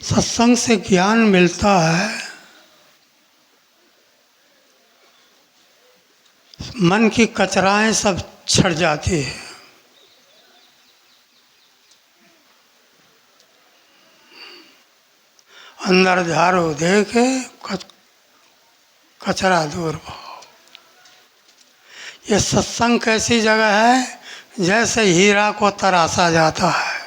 सत्संग से ज्ञान मिलता है, मन की कचराएं सब छट जाती है। अंदर झाड़ू दे के कचरा दूर भाओ। ये सत्संग कैसी जगह है? जैसे हीरा को तराशा जाता है।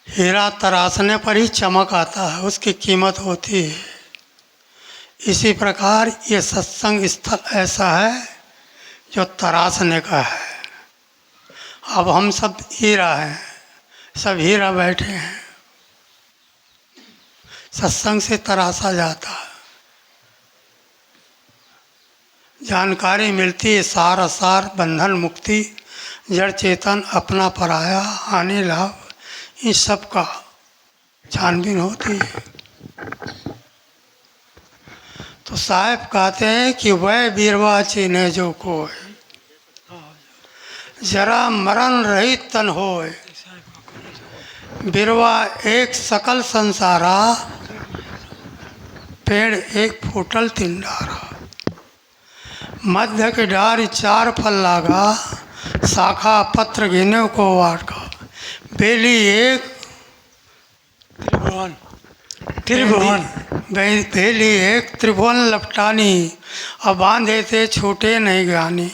हीरा तराशने पर ही चमक आता है, उसकी कीमत होती है। इसी प्रकार ये सत्संग स्थल ऐसा है जो तराशने का है। अब हम सब हीरा हैं, सब हीरा बैठे हैं, सत्संग से तराशा जाता है। जानकारी मिलती है, सार असार, बंधन मुक्ति, जड़ चेतन, अपना पराया, हानि लाभ, इन सब का छानबीन होती है। तो साहब कहते हैं कि वह बीरवा चिन्हे जो कोय, जरा मरण रहित तन होय। बिरवा एक सकल संसारा, पेड़ एक फूटल तिंडारा। मध्य के डार चार फल लागा, शाखा पत्र गिने को वाटका। बेली एक त्रिभुवन, बेली एक त्रिभुवन लपटानी। अब बांधे थे छूटे नहीं ज्ञानी।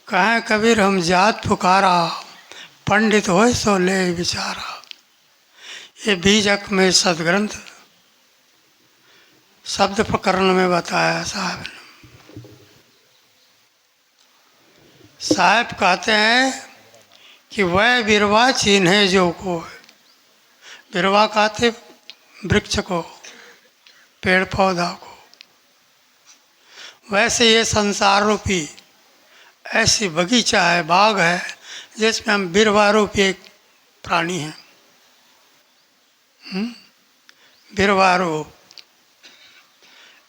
कहें कबीर हम जात पुकारा, पंडित होए सो ले विचारा। ये बीजक में सदग्रंथ शब्द प्रकरण में बताया साहब ने। साहब कहते हैं कि वह बिरवा चिन्हे जो को। बिरवा कहते वृक्ष को, पेड़ पौधा को। वैसे ये संसार रूपी ऐसी बगीचा है, बाग है, जिसमें हम बिरवा रूपी एक प्राणी हैं। बिरवा रूप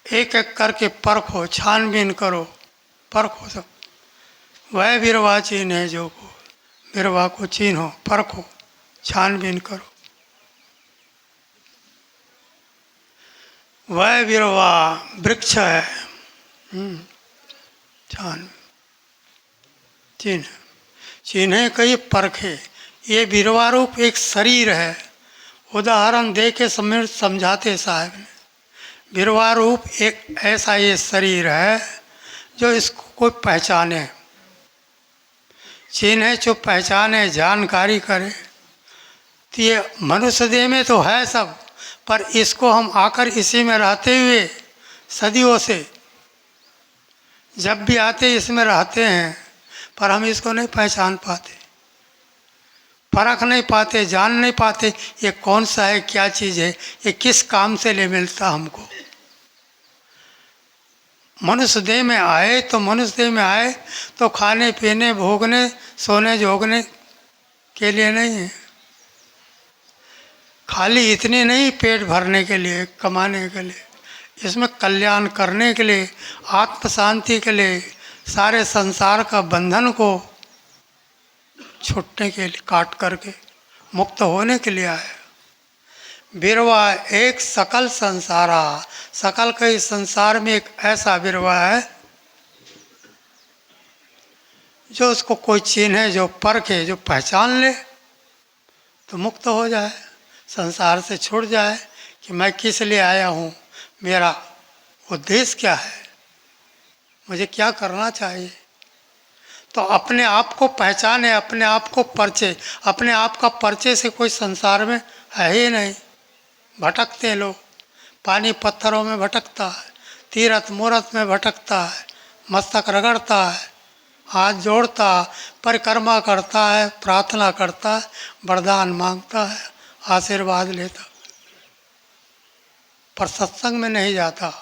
एक एक करके परखो, छानबीन करो, परखो सब। वह बिरवा चिन्हे जो को, बिरवा को चिन्हो, परखो, छानबीन करो। वह बिरवा वृक्ष है, छान चिन्ह, चिन्हे कई परखे। ये बिरवा रूप एक शरीर है। उदाहरण दे के समझाते साहब ने। बिरवा रूप एक ऐसा ये शरीर है जो इसको कोई पहचाने, चिन्हे, जो पहचाने, जानकारी करे। तो ये मनुष्य देह में तो है सब, पर इसको हम आकर इसी में रहते हुए सदियों से जब भी आते इसमें रहते हैं, पर हम इसको नहीं पहचान पाते, परख नहीं पाते, जान नहीं पाते ये कौन सा है, क्या चीज़ है, ये किस काम से ले मिलता हमको। मनुष्य देह में आए तो मनुष्य देह में आए तो खाने पीने, भोगने, सोने जोगने के लिए नहीं है। खाली इतनी नहीं पेट भरने के लिए, कमाने के लिए, इसमें कल्याण करने के लिए, आत्म शांति के लिए, सारे संसार का बंधन को छूटने के लिए, काट करके मुक्त होने के लिए आए। बिरवा एक सकल संसारा, सकल के इस संसार में एक ऐसा बिरवा है जो उसको कोई चिन्हे, जो परखे, जो पहचान ले तो मुक्त हो जाए, संसार से छूट जाए कि मैं किस लिए आया हूँ, मेरा उद्देश्य क्या है, मुझे क्या करना चाहिए। तो अपने आप को पहचाने, अपने आप को परिचय। अपने आप का परिचय से कोई संसार में है ही नहीं। भटकते हैं लोग, पानी पत्थरों में भटकता है, तीरथ मूरत में भटकता है, मस्तक रगड़ता है, हाथ जोड़ता, परिक्रमा करता है, प्रार्थना करता है, वरदान मांगता है, आशीर्वाद लेता, पर सत्संग में नहीं जाता,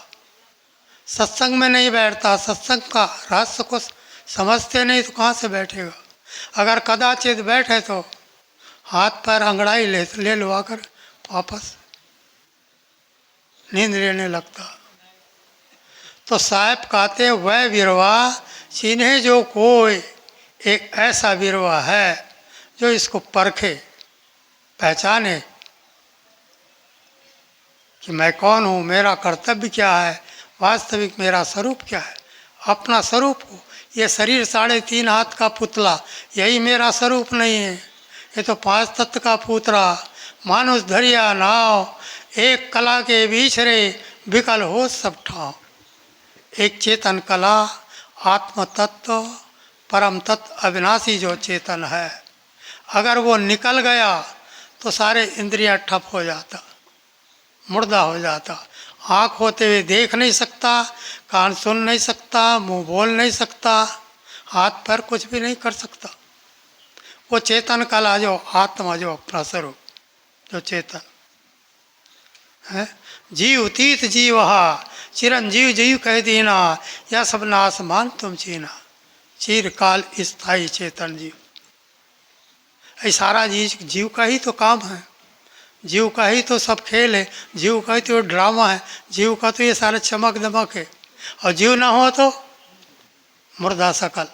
सत्संग में नहीं बैठता। सत्संग का रहस्य को समझते नहीं तो कहाँ से बैठेगा। अगर कदाचित बैठे तो हाथ पैर अंगड़ाई ले लो आकर वापस नींद लेने लगता। तो साहब कहते वह बिरवा चिन्हे जो कोई, एक ऐसा बिरवा है जो इसको परखे, पहचाने कि मैं कौन हूँ, मेरा कर्तव्य क्या है, वास्तविक मेरा स्वरूप क्या है। अपना स्वरूप हो, ये शरीर 3.5 हाथ का पुतला यही मेरा स्वरूप नहीं है। ये तो 5 तत्व का पुतला, मानुष धरिया नाव, एक कला के बीच रे विकल हो सब ठाव। एक चेतन कला, आत्म तत्व, परम तत्व अविनाशी जो चेतन है, अगर वो निकल गया तो सारे इंद्रियां ठप हो जाता, मुर्दा हो जाता। आँख होते हुए देख नहीं सकता, कान सुन नहीं सकता, मुंह बोल नहीं सकता, हाथ पैर कुछ भी नहीं कर सकता। वो चेतन कला जो आत्मा, जो अपना स्वरूप, जो चेतन है। जीव तीत जीव चिरंजीव जीव कह दीना, या सब नाश मान तुम चीना। चिरकाल स्थायी चेतन जीव, ये सारा जीव का ही तो काम है, जीव का ही तो सब खेल है, जीव का ही तो ड्रामा है, जीव का तो ये सारा चमक दमक है। और जीव ना हो तो मुर्दा सकल।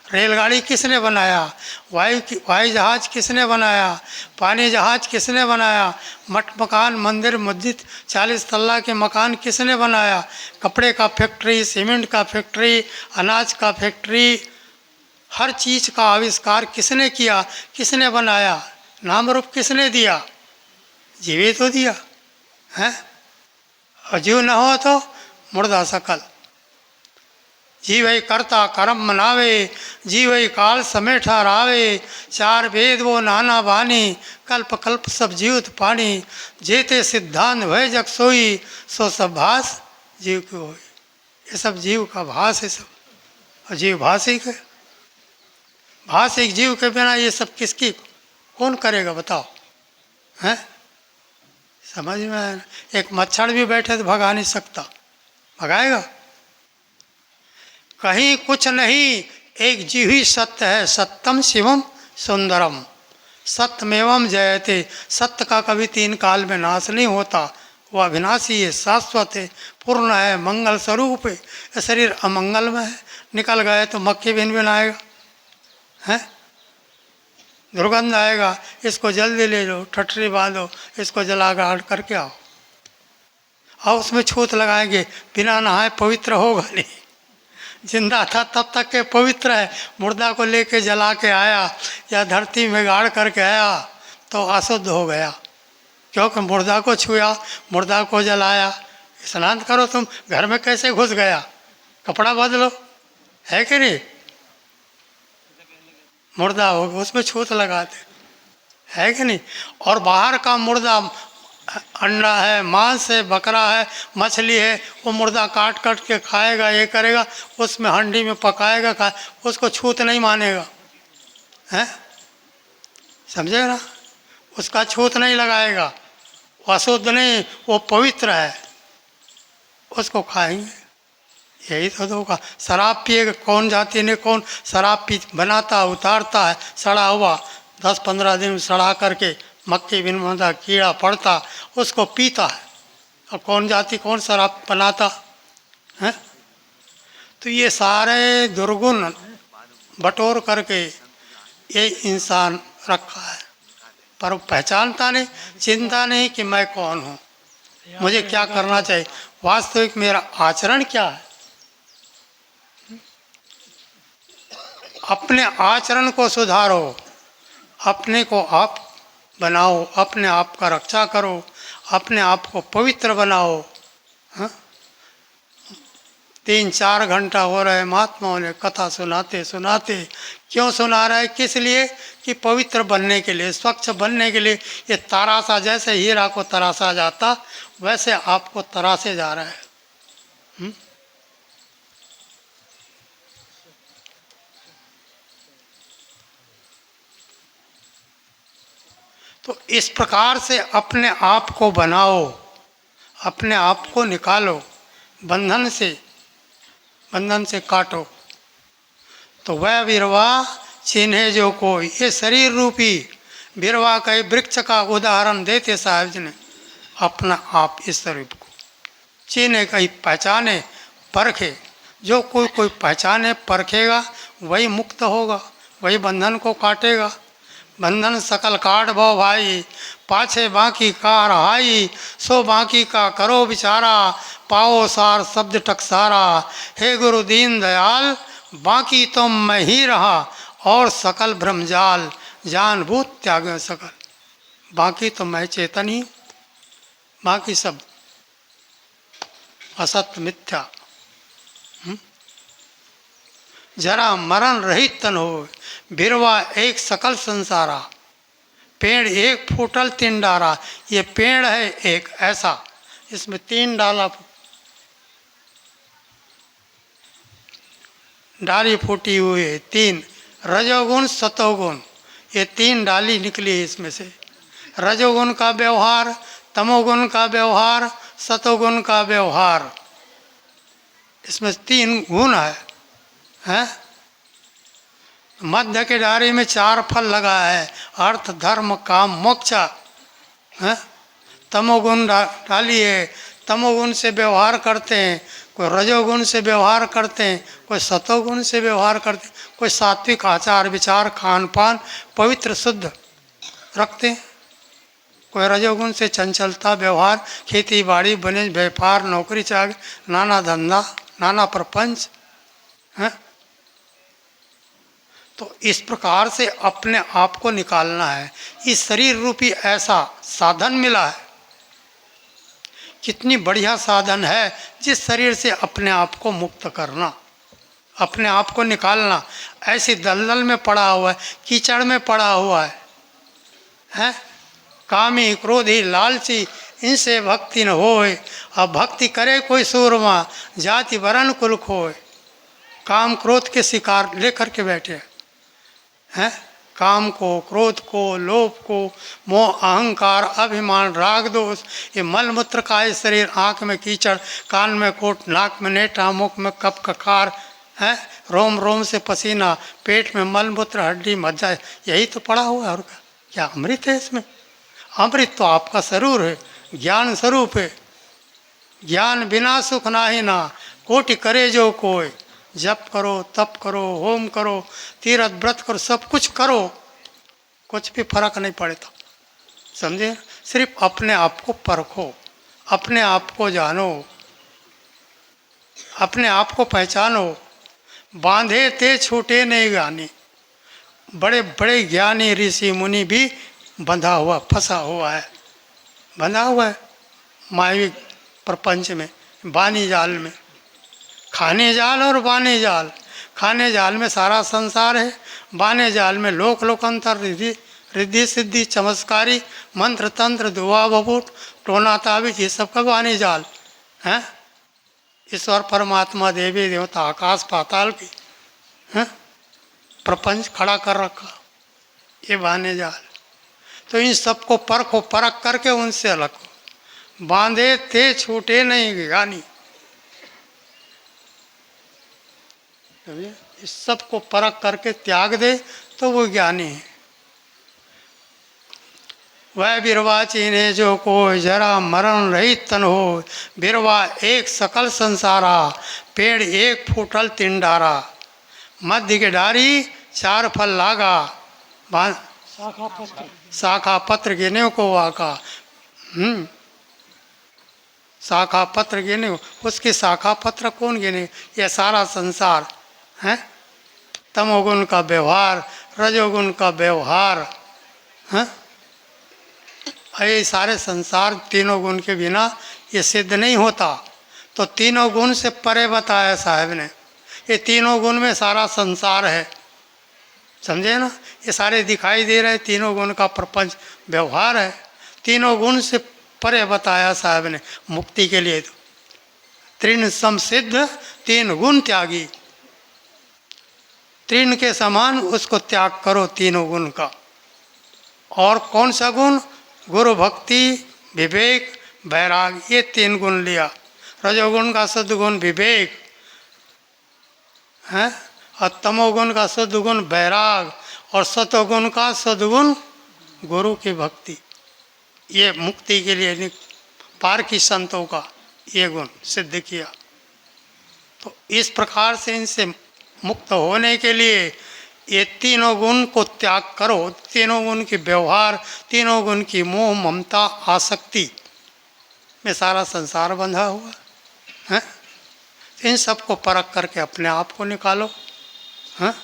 रेलगाड़ी किसने बनाया, वायु जहाज किसने बनाया, पानी जहाज किसने बनाया, मठ मकान मंदिर मस्जिद 40 तल्ला के मकान किसने बनाया, कपड़े का फैक्ट्री, सीमेंट का फैक्ट्री, अनाज का फैक्ट्री, हर चीज़ का आविष्कार किसने किया, किसने बनाया, नाम रूप किसने दिया, जीव ही तो दिया है। और जीव न हो तो मुर्दा सकल। जीव ही करता कर्म मनावे, जीव ही काल समेठा रावे, 4 वेद वो नाना बानी, कल्प कल्प सब जीवत पानी, जेते सिद्धांत भय जग सोई, सो सब भास जीव की होई। ये सब जीव का भास है सब, और जीव भाषिक है। भाषिक जीव के बिना ये सब किसकी कौन करेगा बताओ, हैं? समझ में आया ना? एक मच्छर भी बैठे तो भगा नहीं सकता, भगाएगा? कहीं कुछ नहीं, एक जीव ही सत्य है। सत्यम शिवम सुंदरम, सत्यमेवम जयते। सत्य का कभी 3 काल में नाश नहीं होता, वो अविनाशी है, शाश्वत है, पूर्ण है, मंगल स्वरूप है। ये शरीर अमंगल में है, निकल गए तो मक्खी भिन आएगा, हैं? दुर्गंध आएगा, इसको जल्दी ले लो, ठटरी बांधो, इसको जला गाड़ करके आओ। और उसमें छूत लगाएंगे, बिना नहाए पवित्र होगा नहीं। जिंदा था तब तक के पवित्र है, मुर्दा को लेके जला के आया या धरती में गाड़ करके आया तो अशुद्ध हो गया, क्योंकि मुर्दा को छुआ, मुर्दा को जलाया। स्नान करो, तुम घर में कैसे घुस गया, कपड़ा बदलो, है कि नहीं? मुर्दा हो गया, उसमें छूत लगाते, है कि नहीं? और बाहर का मुर्दा, अंडा है, मांस है, बकरा है, मछली है, वो मुर्दा काट काट के खाएगा, ये करेगा, उसमें हंडी में पकाएगा, खाए, उसको छूत नहीं मानेगा, हैं? समझे ना? उसका छूत नहीं लगाएगा, वो अशुद्ध नहीं, वो पवित्र है, उसको खाएंगे। यही तो धोखा। शराब पिएगा, कौन जाति ने कौन शराब पी बनाता उतारता है, सड़ा हुआ 10-15 दिन सड़ा करके मक्खी बिनमदा कीड़ा पड़ता, उसको पीता है। और कौन जाति कौन शराब बनाता है? तो ये सारे दुर्गुण बटोर करके ये इंसान रखा है, पर पहचानता नहीं, चिंता नहीं कि मैं कौन हूँ, मुझे क्या करना चाहिए, वास्तविक मेरा आचरण क्या है। अपने आचरण को सुधारो, अपने को आप बनाओ, अपने आप का रक्षा करो, अपने आप को पवित्र बनाओ। हाँ? 3-4 घंटा हो रहे महात्माओं ने कथा सुनाते सुनाते, क्यों सुना रहा है, किस लिए? कि पवित्र बनने के लिए, स्वच्छ बनने के लिए। ये तरासा, जैसे हीरा को तरासा जाता वैसे आपको तरासे जा रहा है। तो इस प्रकार से अपने आप को बनाओ, अपने आप को निकालो, बंधन से काटो। तो वह विरवा चिन्हे जो कोई, ये शरीर रूपी विरवा का वृक्ष का उदाहरण देते साहब जी ने, अपना आप इस स्वरूप को चिन्हे, कहीं पहचाने, परखे। जो कोई पहचाने परखेगा वही मुक्त होगा, वही बंधन को काटेगा। बंधन सकल काट भव भाई, पाछे बाकी का रहाई, सो बाकी का करो विचारा, पाओ सार शब्द टकसारा। हे गुरु दीन दयाल, बाकी तो मैं ही रहा, और सकल भ्रमजाल, जानबूझ त्याग सकल। बाकी तो मैं चेतन ही, बाकी सब असत मिथ्या। जरा मरण रहित तन हो, बिरवा एक सकल संसारा। पेड़ एक फूटल तीन डारा, ये पेड़ है एक ऐसा, इसमें तीन डाली फूटी हुई है, तीन रजोगुण सतोगुण, ये तीन डाली निकली है इसमें से। रजोगुण का व्यवहार, तमोगुण का व्यवहार, सतोगुण का व्यवहार, इसमें तीन गुण है? मध्य के डारी में चार फल लगा है, अर्थ धर्म काम मोक्ष है। तमोगुण डाली है, तमोगुण से व्यवहार करते हैं, कोई रजोगुण से व्यवहार करते हैं, कोई सतोगुण से व्यवहार करते हैं, कोई सात्विक आचार विचार खान पान पवित्र शुद्ध रखते हैं, कोई रजोगुण से चंचलता व्यवहार खेती बाड़ी बनिज व्यापार नौकरी चाकरी नाना धंधा नाना प्रपंच है। तो इस प्रकार से अपने आप को निकालना है। इस शरीर रूपी ऐसा साधन मिला है, कितनी बढ़िया साधन है, जिस शरीर से अपने आप को मुक्त करना, अपने आप को निकालना। ऐसी दलदल में पड़ा हुआ है, कीचड़ में पड़ा हुआ है? कामी क्रोधी लालची, इनसे भक्ति न होए। अब भक्ति करे कोई सूरमा, जाति वरण कुल खोए। काम क्रोध के शिकार लेकर के बैठे हैं, काम को, क्रोध को, लोभ को, मोह अहंकार अभिमान राग दोष, ये मल मूत्र का ये शरीर, आँख में कीचड़, कान में कोट, नाक में नेटा, मुख में कप ककार है, रोम रोम से पसीना, पेट में मल मूत्र हड्डी मज्जा, यही तो पड़ा हुआ है। और क्या अमृत है इसमें? अमृत तो आपका स्वरूप है, ज्ञान स्वरूप है। ज्ञान बिना सुख नाही ना, कोटि करे जो कोई। जप करो, तप करो, होम करो, तीर्थ व्रत करो, सब कुछ करो, कुछ भी फर्क नहीं पड़ता। समझे? सिर्फ अपने आप को परखो, अपने आप को जानो, अपने आप को पहचानो। बांधे ते छूटे नहीं गानी। बड़े बड़े ज्ञानी ऋषि मुनि भी बंधा हुआ फंसा हुआ है, बंधा हुआ है मायावी प्रपंच में, बानी जाल में। खाने जाल और बाने जाल। खाने जाल में सारा संसार है, बाने जाल में लोक लोकांतर रिद्धि सिद्धि चमत्कारी मंत्र तंत्र दुआ बबूट टोना ताबीज, ये सब का बाने जाल हैं। ईश्वर परमात्मा देवी देवता आकाश पाताल की हैं प्रपंच खड़ा कर रखा, ये बाने जाल। तो इन सबको परखो, परख करके उनसे अलग हो। बांधे थे छूटे नहीं ज्ञानी। इस सब को परख करके त्याग दे तो वो ज्ञानी है। वह बिरवा चीने जो कोई, जरा मरण रहित तन हो। बिरवा एक सकल संसारा, पेड़ एक फूटल तीन डारा। मध्य के डारी चार फल लागा, शाखा पत्र गिने को वाका। शाखा पत्र गिने, उसकी शाखा पत्र कौन गिने? ये सारा संसार है। तमोगुण का व्यवहार, रजोगुण का व्यवहार है। ये सारे संसार तीनों गुण के बिना ये सिद्ध नहीं होता। तो तीनों गुण से परे बताया साहब ने, ये तीनों गुण में सारा संसार है। समझे ना? ये सारे दिखाई दे रहे तीनों गुण का प्रपंच व्यवहार है। तीनों गुण से परे बताया साहब ने मुक्ति के लिए। तो तृण समसिद्ध तीन गुण त्यागी, तृण के समान उसको त्याग करो तीनों गुण का। और कौन सा गुण? गुरु भक्ति, विवेक, वैराग, ये तीन गुण लिया। रजोगुण का सद्गुण विवेक है, और तमोगुण का सद्गुण वैराग, और सतोगुण का सद्गुण गुरु की भक्ति। ये मुक्ति के लिए पार की संतों का ये गुण सिद्ध किया। तो इस प्रकार से इनसे मुक्त होने के लिए ये तीनों गुण को त्याग करो। तीनों गुण की व्यवहार, तीनों गुण की मोह ममता आसक्ति में सारा संसार बंधा हुआ है। इन सबको परख करके अपने आप को निकालो। हाँ,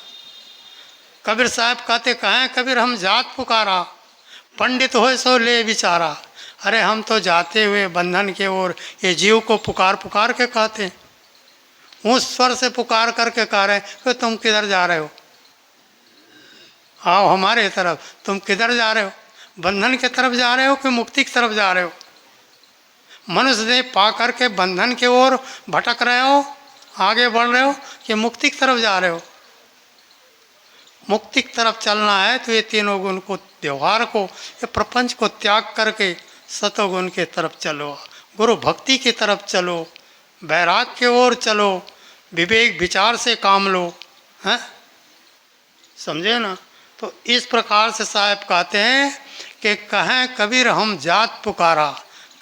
कबीर साहब कहते कहें कबीर हम जात पुकारा, पंडित होए सो ले विचारा। अरे हम तो जाते हुए बंधन के ओर ये जीव को पुकार पुकार के कहते हैं, उस स्वर से पुकार करके कह रहे हैं कि तुम किधर जा रहे हो, आओ हमारे तरफ। तुम किधर जा रहे हो, बंधन की तरफ जा रहे हो कि मुक्ति की तरफ जा रहे हो? मनुष्य देह पा करके बंधन की ओर भटक रहे हो, आगे बढ़ रहे हो कि मुक्ति की तरफ जा रहे हो? मुक्ति की तरफ चलना है तो ये तीनों गुण को, व्यवहार को, ये प्रपंच को त्याग करके सतोगुण की तरफ चलो, गुरु भक्ति की तरफ चलो, वैराग की ओर चलो, विवेक विचार से काम लो। हैं, समझे ना? तो इस प्रकार से साहब कहते हैं कि कहें कबीर हम जात पुकारा।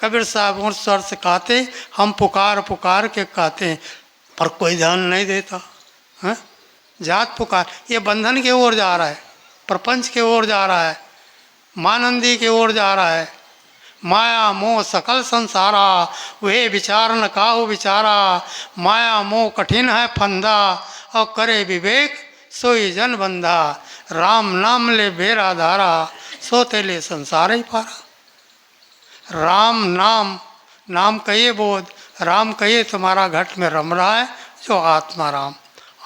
कबीर साहब उस स्वर से कहते हम पुकार पुकार के कहते हैं, पर कोई ध्यान नहीं देता। हैं, जात पुकार, ये बंधन की ओर जा रहा है, प्रपंच की ओर जा रहा है, मानंदी की ओर जा रहा है। माया मोह सकल संसारा, वे विचार न काहू विचारा। माया मोह कठिन है फंदा, और करे विवेक सोई जन बंधा। राम नाम ले बेरा धारा, सोते ले संसार ही पारा। राम नाम, नाम कहिए बोध, राम कहिए तुम्हारा घट में रम रहा है जो आत्मा राम।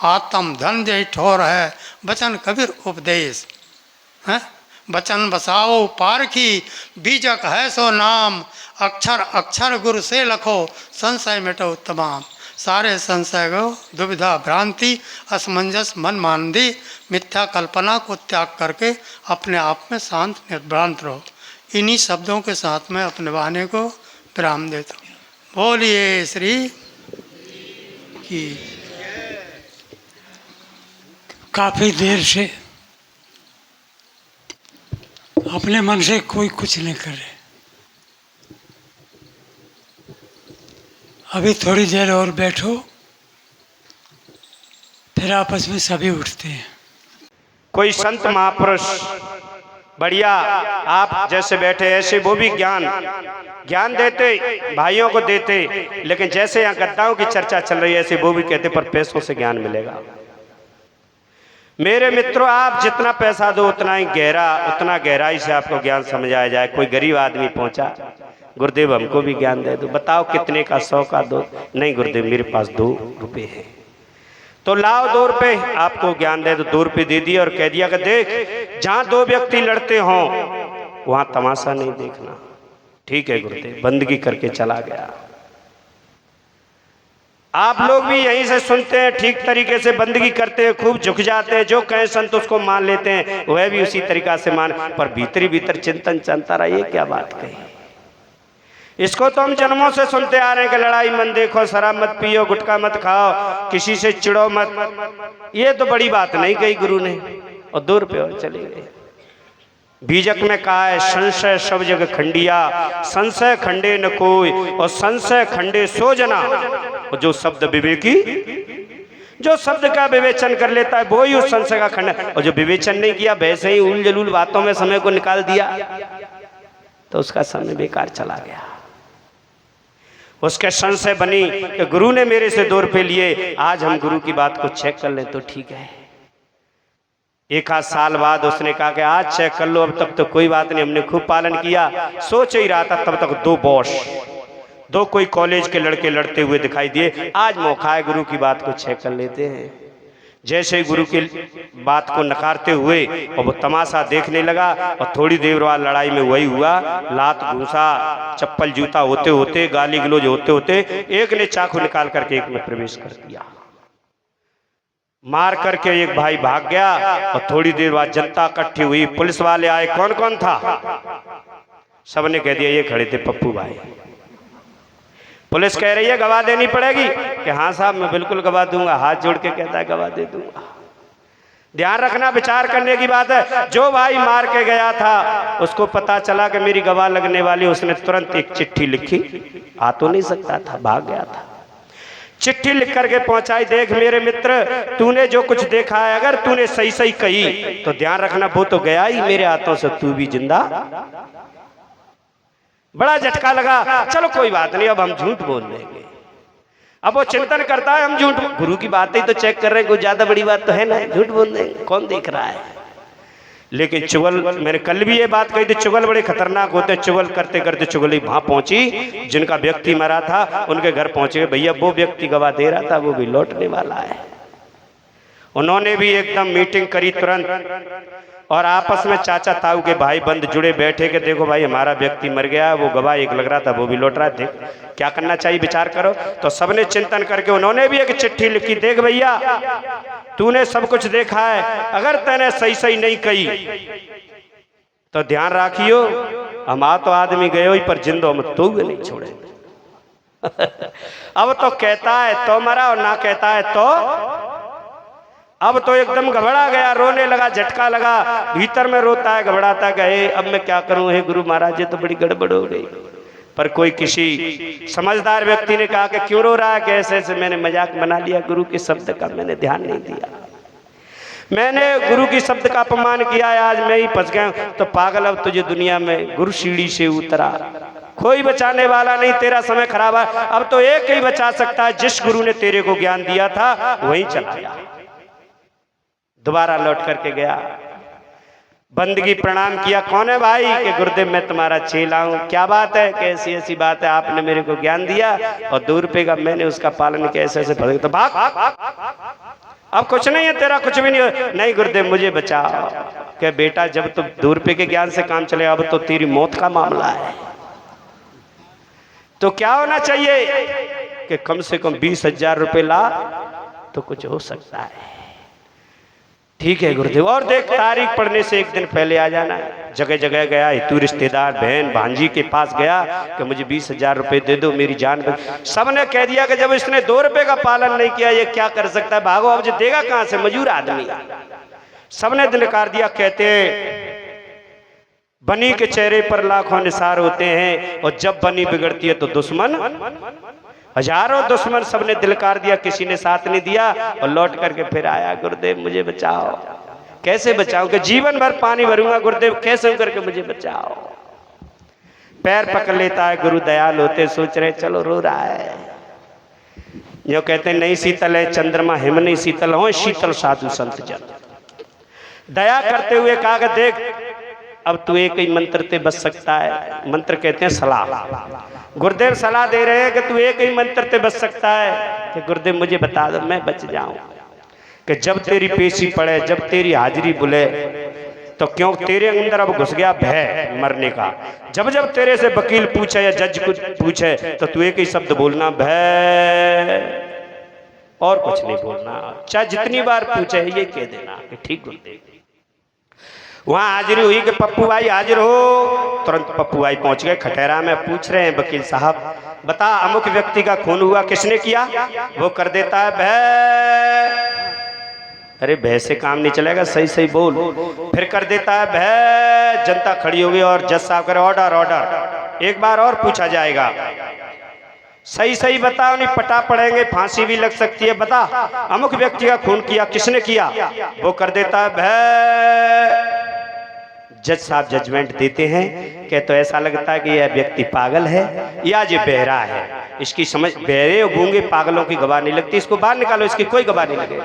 आत्म धन जय ठोर है, बचन कबीर उपदेश है। बचन बसाओ पारखी, बीजक है सो नाम। अक्षर अक्षर गुरु से लखो, संशय मिटो तमाम। सारे संशय को, दुविधा भ्रांति असमंजस मन मानदी मिथ्या कल्पना को त्याग करके अपने आप में शांत निर्भ्रांत रहो। इन्हीं शब्दों के साथ में अपने वाणी को विराम देता हूँ। बोलिए श्री की। काफ़ी देर से अपने मन से कोई कुछ नहीं करे। अभी थोड़ी देर और बैठो, फिर आपस में सभी उठते हैं। कोई संत महापुरुष बढ़िया आप जैसे बैठे ऐसे वो भी ज्ञान देते, भाइयों को देते। लेकिन जैसे यहाँ गद्दाओं की चर्चा चल रही है ऐसे वो भी कहते पर पैसों से ज्ञान मिलेगा। मेरे मित्रों, आप जितना पैसा दो उतना गहराई से आपको ज्ञान समझाया जाए। कोई गरीब आदमी पहुंचा, गुरुदेव हमको भी ज्ञान दे दो। बताओ कितने का, 100 का दो? नहीं गुरुदेव मेरे पास 2 रुपये है। तो लाओ 2 रुपये, आपको ज्ञान दे दो। 2 रुपये दे दिए और कह दिया कि देख, जहां 2 व्यक्ति लड़ते हों वहां तमाशा नहीं देखना। ठीक है गुरुदेव, बंदगी करके चला गया। आप लोग भी यहीं से सुनते हैं, ठीक तरीके से बंदगी करते हैं, खूब झुक जाते हैं, जो कहे संत उसको मान लेते हैं, वह भी उसी तरीका से मान। पर भीतर चिंतन चलता रहा, ये क्या बात कही। इसको तो हम जन्मों से सुनते आ रहे हैं कि लड़ाई मत देखो, शराब मत पियो, गुटखा मत खाओ, किसी से चिड़ो मत। ये तो बड़ी बात नहीं कही गुरु ने, और 2 रुपये और चले गए। बीजक में कहा है संशय सब जग खंडिया, संशय खंडे न कोई, और संशय खंडे सो जना। और जो शब्द विवेकी, जो शब्द का विवेचन कर लेता है वो ही उस संशय का खंड। और जो विवेचन नहीं किया, वैसे ही उल जलूल बातों में समय को निकाल दिया, तो उसका समय बेकार चला गया। उसके संशय बनी कि गुरु ने मेरे से 2 रुपये लिए, आज हम गुरु की बात को चेक कर लें तो ठीक है। 1 आध साल बाद उसने कहा कि आज चेक कर लो। अब तक तो कोई बात नहीं, हमने खूब पालन किया। सोच ही रहा था तब तक 2 बॉस, 2 कोई कॉलेज के लड़के लड़ते हुए दिखाई दिए। आज मौका है, गुरु की बात को चेक कर लेते हैं। जैसे ही गुरु की बात को नकारते हुए और वो तमाशा देखने लगा, और थोड़ी देर बाद लड़ाई में वही हुआ। लात घूसा, चप्पल जूता होते होते, गाली गलौज होते होते, एक ने चाकू निकाल करके एक में प्रवेश कर दिया। मार करके एक भाई भाग गया, और थोड़ी देर बाद जनता इकट्ठी हुई, पुलिस वाले आए। कौन कौन था? सबने कह दिया ये खड़े थे पप्पू भाई। पुलिस कह रही है गवाह देनी पड़ेगी, कि हाँ साहब मैं बिल्कुल गवाह दूंगा। हाथ जोड़ के कहता है गवाह दे दूंगा। ध्यान रखना, विचार करने की बात है। जो भाई मार के गया था उसको पता चला कि मेरी गवाह लगने वाली, उसने तुरंत एक चिट्ठी लिखी। आ तो नहीं सकता था, भाग गया था। चिट्ठी लिख करके पहुंचाई, देख मेरे मित्र, तूने जो कुछ देखा है अगर तूने सही सही कही तो ध्यान रखना वो तो गया ही मेरे हाथों से, तू भी जिंदा। बड़ा झटका लगा। चलो कोई बात नहीं, अब हम झूठ बोल देंगे। अब वो चिंतन करता है हम झूठ, गुरु की बातें ही तो चेक कर रहे हैं, कोई ज्यादा बड़ी बात तो है ना, झूठ बोल देंगे, कौन देख रहा है। लेकिन चुगल, मैंने कल भी ये बात कही थी, चुगल बड़े खतरनाक होते हैं। चुगल करते करते चुगली वहां पहुंची, जिनका व्यक्ति मरा था उनके घर पहुंचे, भैया वो व्यक्ति गवाह दे रहा था, वो भी लौटने वाला है। उन्होंने भी एकदम मीटिंग करी तुरंत, और आपस में चाचा ताऊ के भाई बंद जुड़े बैठे के देखो भाई हमारा व्यक्ति मर गया, वो गवाह एक लग रहा था, वो भी लौट रहा है, देख क्या करना चाहिए, विचार करो। तो सबने चिंतन करके उन्होंने भी एक चिट्ठी लिखी, देख भैया तूने सब कुछ देखा है, अगर तूने सही सही नहीं कही तो ध्यान रखियो, हम तो आदमी गए ही पर जिंदो में तो नहीं छोड़े। अब तो कहता है तो मरा और ना कहता है तो, अब तो एकदम घबरा गया, रोने लगा, झटका लगा, भीतर में रोता है, घबराता गए, अब मैं क्या करूं, हे गुरु महाराज ये तो बड़ी गड़बड़ हो गई। पर कोई किसी समझदार व्यक्ति ने कहा कि क्यों रो रहा है, कि ऐसे ऐसे मैंने मजाक बना लिया, गुरु के शब्द का मैंने ध्यान नहीं दिया, मैंने गुरु की शब्द का अपमान किया है, आज मैं ही फंस गया। तो पागल, अब तुझे दुनिया में गुरु सीढ़ी से उतरा, कोई बचाने वाला नहीं, तेरा समय खराब है। अब तो एक ही बचा सकता है, जिस गुरु ने तेरे को ज्ञान दिया था वहीं चला गया। दोबारा लौट करके गया, बंदगी प्रणाम किया, कौन है भाई, कि गुरुदेव मैं तुम्हारा चेला हूं। क्या बात है, कैसी ऐसी बात है, आपने मेरे को ज्ञान दिया और 2 रुपए का मैंने उसका पालन किया, ऐसे ऐसे तो भाग, अब कुछ नहीं है तेरा, कुछ भी नहीं, नहीं गुरुदेव मुझे बचाओ। कि बेटा जब तुम 2 रुपए के ज्ञान से काम चले, अब तो तेरी मौत का मामला है। तो क्या होना चाहिए कि कम से कम 20,000 रुपए ला तो कुछ हो सकता है। ठीक है गुरुदेव, और देख तारीख पढ़ने से एक दिन पहले आ जाना है। जगह जगह गया, तू रिश्तेदार बहन भांजी के पास गया कि मुझे 20,000 रुपए दे दो, मेरी जान। सबने कह दिया कि जब इसने 2 रुपए का पालन नहीं किया ये क्या कर सकता है, भागो, अब जो देगा कहां से, मजूर आदमी। सबने दिनकार दिया। कहते बनी के चेहरे पर लाखों निसार होते हैं, और जब बनी बिगड़ती है तो दुश्मन हजारों दुश्मन। सबने दिलकार दिया, किसी ने साथ नहीं दिया, और लौट करके फिर आया, गुरुदेव मुझे बचाओ। कैसे बचाओ, कि जीवन भर पानी भरूंगा गुरुदेव, कैसे करके मुझे बचाओ। पैर पकड़ लेता है, गुरु दयाल होते, सोच रहे चलो रो रहा है। जो कहते हैं नहीं शीतल है चंद्रमा, हिम नहीं शीतल हो, शीतल साधु संत जन। दया करते हुए कहा कि देख अब तू एक ही मंत्र से बच सकता है। मंत्र कहते हैं सलाह। गुरुदेव सलाह दे रहे हैं कि तू एक ही मंत्र से बच सकता है, कि गुरुदेव मुझे बता दो मैं बच जाऊं। कि जब तेरी पेशी पड़े, जब तेरी हाजिरी बुले, तो क्यों तेरे अंदर अब घुस गया भय मरने का। जब जब तेरे से वकील पूछे या जज कुछ पूछे तो तू एक ही शब्द बोलना, भय, और कुछ नहीं बोलना। चाहे जितनी बार पूछे ये कह देना कि ठीक गुरुदेव। वहां हाजिरी हुई कि पप्पू भाई हाजिर हो। तुरंत पप्पू भाई पहुंच गए खटेरा में। पूछ रहे हैं वकील साहब, बता अमुक व्यक्ति का खून हुआ, किसने किया? वो कर देता है भय। अरे भय से काम नहीं चलेगा, सही सही बोल। फिर कर देता है भय। जनता खड़ी हो गई और जज साहब करे ऑर्डर ऑर्डर, एक बार और पूछा जाएगा। सही सही बताओ नहीं पटा पड़ेंगे, फांसी भी लग सकती है। बता अमुक व्यक्ति का खून किया, किसने किया? वो कर देता है भय। जज साहब जजमेंट देते हैं कि तो ऐसा लगता है कि यह व्यक्ति पागल है या ये बहरा है। इसकी समझ, बहरे और गूंगे पागलों की गवाह नहीं लगती, इसको बाहर निकालो, इसकी कोई गवाह नहीं लगेगी।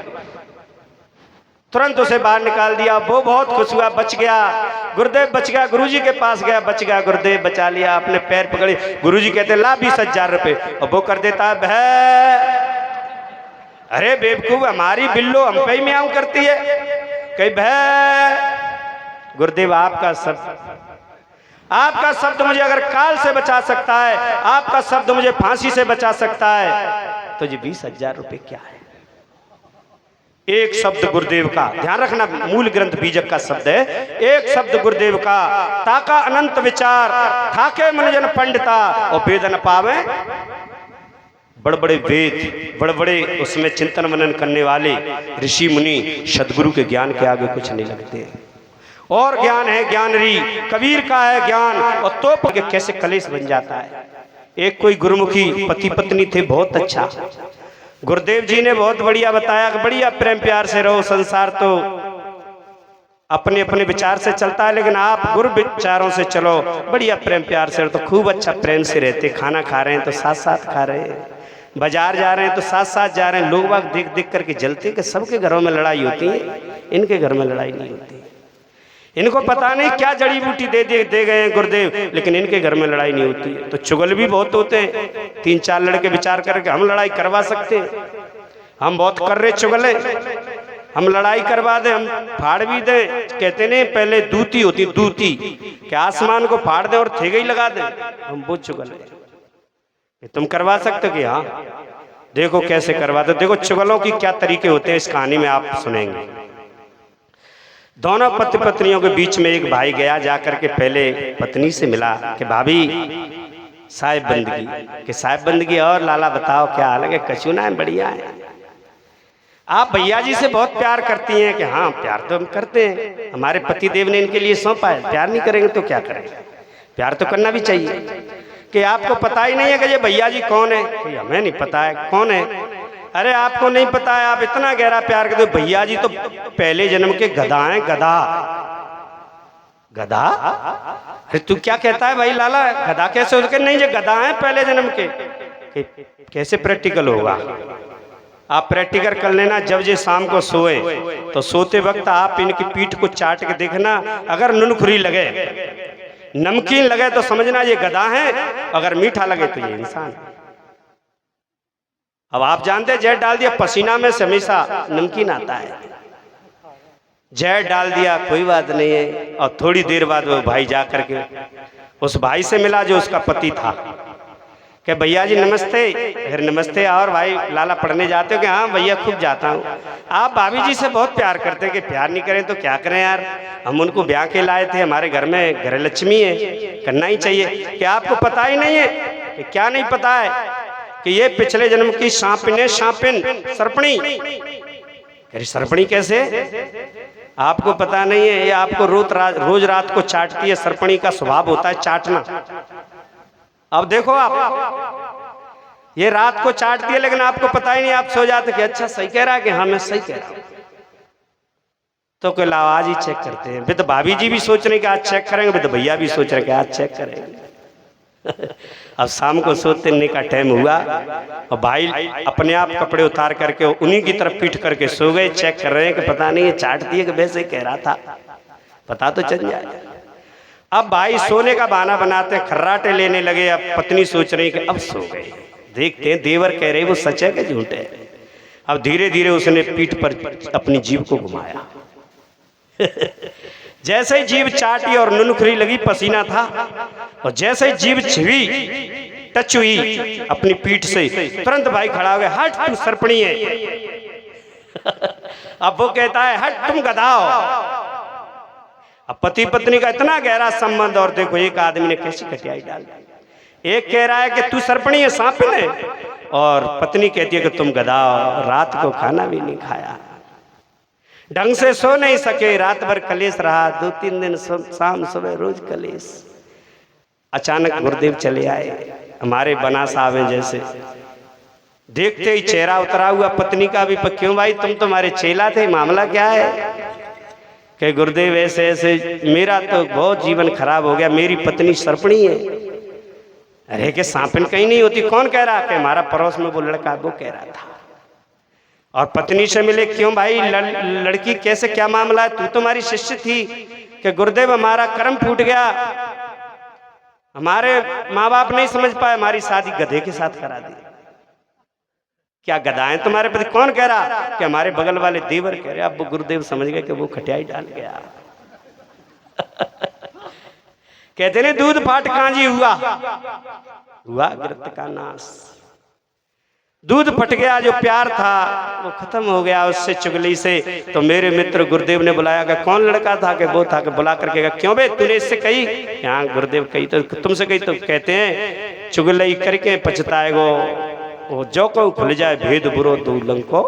तुरंत उसे बाहर निकाल दिया। वो बहुत खुश हुआ, बच गया गुरुदेव, बच गया। गुरुजी के पास गया, बच गया गुरुदेव, बचा लिया। अपने पैर पकड़े, गुरुजी कहते ला 20,000 रुपए, और वो कर देता है भय। अरे बेवकूफ, हमारी बिल्लो हम पे ही म्याऊं करती है, कहीं भय। गुरुदेव आपका शब्द मुझे अगर काल से बचा सकता है, आपका शब्द मुझे फांसी से बचा सकता है, तो ये 20,000 रुपए क्या है? एक शब्द गुरुदेव का, ध्यान रखना, मूल ग्रंथ बीजक का शब्द है। एक शब्द गुरुदेव का, ताका अनंत विचार, थाके मनजन पंडिता, और वेद न पावे। बड़े बड़े वेद, बड़े बड़े उसमें चिंतन मनन करने वाले ऋषि मुनि सदगुरु के ज्ञान के आगे कुछ नहीं लगते। और ज्ञान है ज्ञानरी, कबीर का है ज्ञान, और तो कैसे कलेश बन जाता है। एक कोई गुरुमुखी पति पत्नी थे, बहुत अच्छा, गुरुदेव जी ने बहुत बढ़िया बताया कि बढ़िया प्रेम प्यार से रहो। संसार तो अपने अपने विचार से चलता है, लेकिन आप गुरु विचारों से चलो, बढ़िया प्रेम प्यार से रहो। तो खूब अच्छा प्रेम से रहते। खाना खा रहे हैं तो साथ साथ खा रहे हैं, बाजार जा रहे हैं तो साथ साथ जा रहे हैं। लोग बाग देख देख करके जलते कि सबके घरों में लड़ाई होती है, इनके घर में लड़ाई नहीं होती। इनको पता नहीं क्या जड़ी बूटी दे गए हैं गुरुदेव, लेकिन इनके घर में लड़ाई नहीं होती है। तो चुगल भी बहुत होते हैं। 3-4 लड़के विचार करके हम लड़ाई करवा सकते हैं, हम बहुत कर रहे चुगले, हम लड़ाई करवा दें, हम फाड़ भी दें। कहते नहीं पहले दूती होती, दूती कि आसमान को फाड़ दें और थेगे ही लगा दें। हम बहुत चुगले, तुम करवा सकते हो कि हाँ, देखो कैसे करवाते। देखो चुगलों की क्या तरीके होते हैं, इस कहानी में आप सुनेंगे। दोनों पति पत्नियों के बीच में एक भाई गया, जाकर के पहले पत्नी से मिला कि भाभी साहिब बंदगी, कि साहिब बंदगी और लाला बताओ क्या हाल है? कछु ना है, बढ़िया है। आप भैया जी से बहुत प्यार करती हैं? कि हाँ प्यार तो हम करते हैं, हमारे पति देव ने इनके लिए सौंपा है, प्यार नहीं करेंगे तो क्या करेंगे, प्यार तो करना भी चाहिए। कि आपको पता ही नहीं है कि ये भैया जी कौन है? कि हमें नहीं पता है कौन है। अरे आपको नहीं पता है, आप इतना गहरा प्यार करते हो। भैया जी तो पहले जन्म के गधा हैं, गधा। गधा? अरे तू क्या कहता है भाई लाला, गधा कैसे हो? नहीं, ये गधा हैं पहले जन्म के। कैसे प्रैक्टिकल होगा? आप प्रैक्टिकल कर लेना। जब ये शाम को सोए तो सोते वक्त आप इनकी पीठ को चाट के देखना, अगर नुनखुरी लगे, नमकीन लगे तो समझना ये गधा है, अगर मीठा लगे तो ये इंसान। अब आप जानते हैं जहर डाल दिया पसीना में से हमेशा नमकीन आता है। जहर डाल दिया कोई बात नहीं है। और थोड़ी देर बाद वो भाई जा करके उस भाई से मिला जो उसका पति था। कि भैया जी नमस्ते। फिर नमस्ते। और भाई लाला पढ़ने जाते हो? कि हाँ भैया खूब जाता हूँ। आप भाभी जी से बहुत प्यार करते हैं। कि प्यार नहीं करें तो क्या करें यार, हम उनको ब्याह के लाए थे, हमारे घर में घर लक्ष्मी है, करना ही चाहिए। कि आपको पता ही नहीं है? कि क्या नहीं पता है? कि ये पिछले जन्म की सांपिन है, सांपिन, सर्पणी। अरे सर्पणी कैसे? आपको पता नहीं है? ये आपको रोज रात को चाटती है। सर्पणी का स्वभाव होता है चाटना। अब देखो आप, ये रात को चाटती है लेकिन आपको पता ही नहीं, आप सो जाते कि अच्छा सही कह रहा है, कि हाँ मैं सही कह रहा हूं। तो कोई आवाज ही चेक करते हैं। फिर तो भाभी जी भी सोच रहे कि आज चेक करेंगे, फिर तो भैया भी सोच रहे कि आज चेक करेंगे। अब शाम को सोने का टाइम हुआ और भाई अपने आप कपड़े उतार करके उन्हीं की तरफ पीट करके सो गए। चेक कर रहे हैं कि पता नहीं ये चाटती है कि वैसे ही कह रहा था, पता तो चल जाए। अब भाई सोने का बहाना बनाते हैं, खर्राटे लेने लगे। अब पत्नी सोच रही कि अब सो गए, देखते हैं देवर कह रहे वो सच है कि झूठ है। अब धीरे धीरे उसने पीठ पर अपनी जीभ को घुमाया। जैसे ही जीभ चाटी और नुनखुरी लगी, पसीना था, और जैसे ही जीभ छिवी, टच हुई अपनी पीठ से, तुरंत भाई खड़ा हो गया। हट तू सर्पणी है। अब वो कहता है हट तुम गधा हो। अब पति पत्नी का इतना गहरा संबंध। और देखो एक आदमी ने कैसी कटियाई डाल दी। एक कह रहा है कि तू सर्पणी है, सांपिन है, और पत्नी कहती है कि तुम गधा हो, रात को खाना भी नहीं खाया, ढंग से सो नहीं सके, रात भर कलेश रहा, 2-3 दिन शाम सुबह रोज कलेश। अचानक गुरुदेव चले आए, हमारे बना साहब हैं जैसे। देखते ही चेहरा उतरा हुआ पत्नी का भी। क्यों भाई तुम तुम्हारे चेला थे, मामला क्या है? कि गुरुदेव ऐसे ऐसे, मेरा तो बहुत जीवन खराब हो गया, मेरी पत्नी सर्पणी है। अरे कि सांपिन कहीं नहीं होती। कौन कह रहा? कि हमारा पड़ोस में वो लड़का वो कह रहा था। और पत्नी से मिले। क्यों भाई लड़की कैसे, क्या मामला है? तू तुम्हारी शिष्य थी। कि गुरुदेव हमारा कर्म फूट गया, हमारे माँ बाप नहीं समझ पाए, हमारी शादी गधे के साथ करा दी। क्या गधाएं तुम्हारे पति? कौन कह रहा? कि हमारे बगल वाले देवर कह रहे। अब वो गुरुदेव समझ गए कि वो खटियाई डाल गया। कहते ने दूध फाट कांजी हुआ गिरत का नाश। दूध फट गया, जो प्यार था वो खत्म हो गया उससे, चुगली से। तो मेरे मित्र गुरुदेव ने बुलाया कि कौन लड़का था? कि वो था। कि बुला करके कहा क्यों बे तूने इससे कही? यहाँ गुरुदेव कही तो तुमसे कही। तो कहते हैं चुगलई करके पछताएगो, वो जो को खुल जाए भेद बुरो, 2 लंग को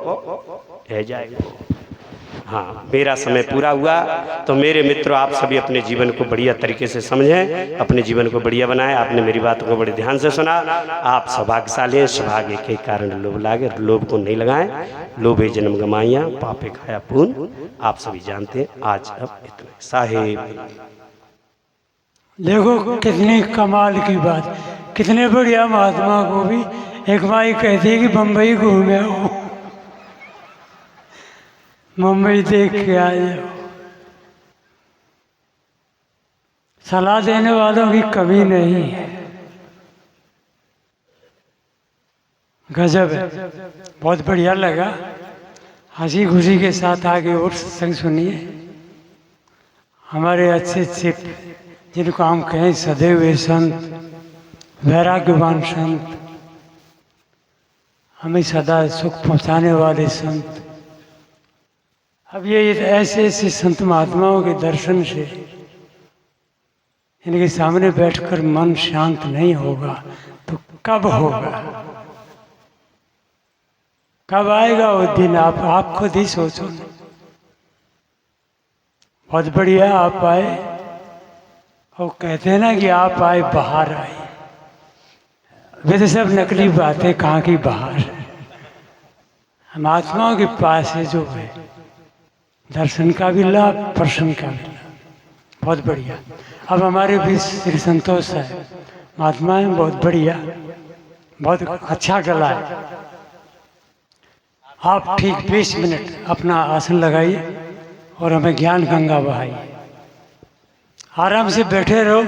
रह जाएगा। हाँ, मेरा समय पूरा हुआ। तो मेरे मित्रों, आप सभी अपने जीवन को बढ़िया तरीके से समझें, अपने जीवन को बढ़िया बनाएं। आपने मेरी बातों को बड़े ध्यान से सुना। आप सौभाग्यशाली हैं। सौभाग्य के कारण लोभ लागे, लोभ को नहीं लगाएं। लोभे जन्म गमाइया, पापे खाया पून। आप सभी जानते हैं। आज अब इतना साहेब। देखो कितनी कमाल की बात, कितने बढ़िया महात्मा को भी एक माई कहती है कि बम्बई घूमे हो, मुंबई देख के आ जाओ। सलाह देने वालों की कमी नहीं है। गजब है, बहुत बढ़िया लगा। हंसी खुशी के साथ आगे और सत्संग सुनिए। हमारे अच्छे अच्छे जिनको हम कहें सदैव संत, वैराग्यवान संत, हमें सदा सुख पहुंचाने वाले संत। अब ये ऐसे ऐसे संत महात्माओं के दर्शन से इनके सामने बैठकर मन शांत नहीं होगा तो कब होगा? कब आएगा वो दिन? आप खुद ही सोचो। बहुत बढ़िया आप आए। वो कहते हैं ना कि आप आए बाहर आए। वे तो सब नकली बातें, कहाँ की बाहर। हम आत्माओं के पास है जो है दर्शन का भी लाभ, प्रसन्न का भी लाभ। बहुत बढ़िया। अब हमारे बीच श्री संतोष है, महात्मा है, बहुत बढ़िया, बहुत अच्छा गला है। आप ठीक 20 मिनट अपना आसन लगाइए और हमें ज्ञान गंगा बहाइए। आराम से बैठे रहो।